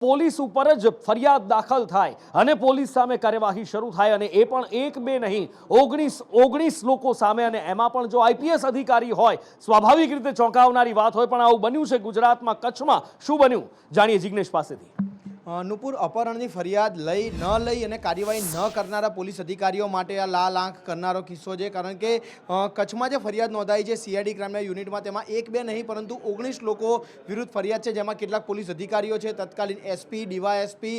Police ઉપર જ ફરિયાદ દાખલ થાય અને પોલીસ સામે કાર્યવાહી શરૂ થાય અને એ પણ એક બે નહીં 19 લોકો સામે અને એમાં પણ જો આઈપીએસ અધિકારી હોય સ્વાભાવિક રીતે ચોંકાવનારી વાત હોય પણ આવું બન્યું છે ગુજરાતમાં કચ્છમાં શું બન્યું જાણીએ જિગ્નેશ પાસેથી। નુપુર અપહરણની ફરિયાદ ન લઈ અને કાર્યવાહી ન કરનારા પોલીસ અધિકારીઓ માટે આ લાલ આંખ કરનારો કિસ્સો છે, કારણ કે કચ્છમાં જે ફરિયાદ નોંધાઈ છે સીઆઈડી ક્રાઇમના યુનિટમાં તેમાં એક બે નહીં પરંતુ 19 લોકો વિરુદ્ધ ફરિયાદ છે, જેમાં કેટલાક પોલીસ અધિકારીઓ છે, તત્કાલીન એસપી, ડીવાયએસપી,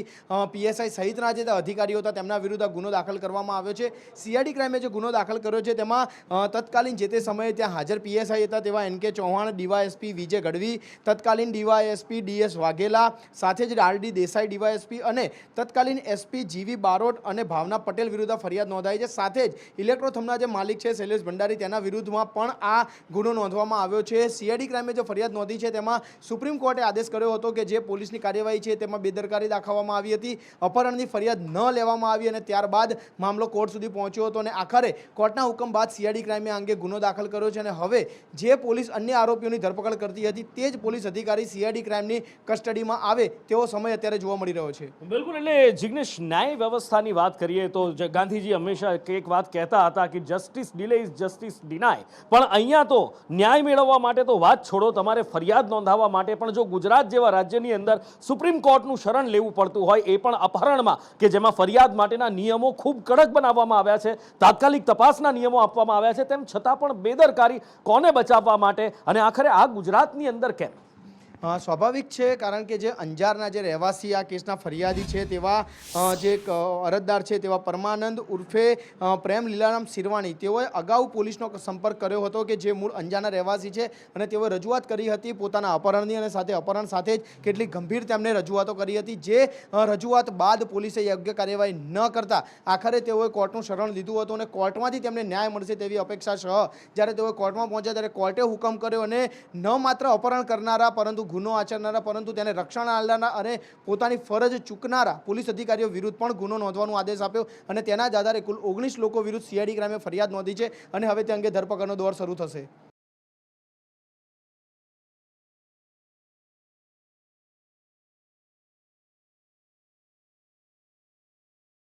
પીએસઆઈ સહિતના જે અધિકારીઓ હતા તેમના વિરુદ્ધ ગુનો દાખલ કરવામાં આવ્યો છે। સીઆઈડી ક્રાઇમે જે ગુનો દાખલ કર્યો છે તેમાં તત્કાલીન જે તે સમયે ત્યાં હાજર પીએસઆઈ હતા તેવા એનકે ચૌહાણ, ડીવાયએસપી વિજય ગઢવી, તત્કાલીન ડીવાયએસપી ડીએસ વાઘેલા, સાથે જ આરડી દેસાઈ ડીવાયએસપી અને તત્કાલીન એસપી જીવી બારોટ અને ભાવના પટેલ વિરુદ્ધ ફરિયાદ નોંધાઈ છે। સાથે જ ઇલેક્ટ્રોથમના જે માલિક છે શૈલેષ ભંડારી તેના વિરુદ્ધમાં પણ આ ગુનો નોંધવામાં આવ્યો છે। સીઆઈડી ક્રાઇમે જે ફરિયાદ નોંધી છે તેમાં સુપ્રીમ કોર્ટે આદેશ કર્યો હતો કે જે પોલીસની કાર્યવાહી છે તેમાં બેદરકારી દાખવવામાં આવી હતી, અપહરણની ફરિયાદ ન લેવામાં આવી અને ત્યારબાદ મામલો કોર્ટ સુધી પહોંચ્યો હતો અને આખરે કોર્ટના હુકમ બાદ સીઆઈડી ક્રાઇમે આ અંગે ગુનો દાખલ કર્યો છે અને હવે જે પોલીસ અન્ય આરોપીઓની ધરપકડ કરતી હતી તે જ પોલીસ અધિકારી સીઆઈડી ક્રાઇમની કસ્ટડીમાં આવે તેવો સમય અત્યારે જોવા મળી રહ્યો છે। બિલકુલ, એટલે જિગ્નેશ ન્યાય વ્યવસ્થાની વાત કરીએ તો ગાંધીજી હંમેશા એક વાત કહેતા હતા કે justice delay is justice deny, પણ અહીંયા તો ન્યાય મેળવવા માટે તો વાત છોડો, તમારે ફરિયાદ નોંધાવવા માટે પણ જો ગુજરાત જેવા રાજ્યની અંદર સુપ્રીમ કોર્ટનું શરણ લેવું પડતું હોય એ પણ અપહરણમાં કે જેમાં ફરિયાદ માટેના નિયમો ખૂબ કડક બનાવવામાં આવ્યા છે, તાત્કાલિક તપાસના નિયમો આપવામાં આવ્યા છે, તેમ છતાં પણ બેદરકારી કોને બચાવવા માટે અને આખરે આ ગુજરાતની અંદર કેમ? સ્વાભાવિક છે, કારણ કે જે અંજારના જે રહેવાસી આ કેસના ફરિયાદી છે તેવા જે અરજદાર છે તેવા પરમાનંદ ઉર્ફે પ્રેમ લીલારામ શિરવાણી તેઓએ અગાઉ પોલીસનો સંપર્ક કર્યો હતો કે જે મૂળ અંજારના રહેવાસી છે અને તેઓએ રજૂઆત કરી હતી પોતાના અપહરણની અને સાથે અપહરણ સાથે જ કેટલીક ગંભીર તેમને રજૂઆતો કરી હતી, જે રજૂઆત બાદ પોલીસે યોગ્ય કાર્યવાહી ન કરતા આખરે તેઓએ કોર્ટનું શરણ લીધું હતું અને કોર્ટમાંથી તેમને ન્યાય મળશે તેવી અપેક્ષા સહ જ્યારે તેઓ કોર્ટમાં પહોંચ્યા ત્યારે કોર્ટે હુકમ કર્યો અને ન માત્ર અપહરણ કરનારા પરંતુ ગુનો આચરનારા પરંતુ તેને રક્ષણ આલનારા અને પોતાની ફરજ ચૂકનારા પોલીસ અધિકારીઓ વિરુદ્ધ પણ ગુનો નોંધવાનો આદેશ આપ્યો અને તેના જ આધારે કુલ 19 લોકો વિરુદ્ધ સીઆઈડી ક્રાઇમે ફરિયાદ નોંધી છે અને હવે તે અંગે ધરપકડનો દોર શરૂ થશે।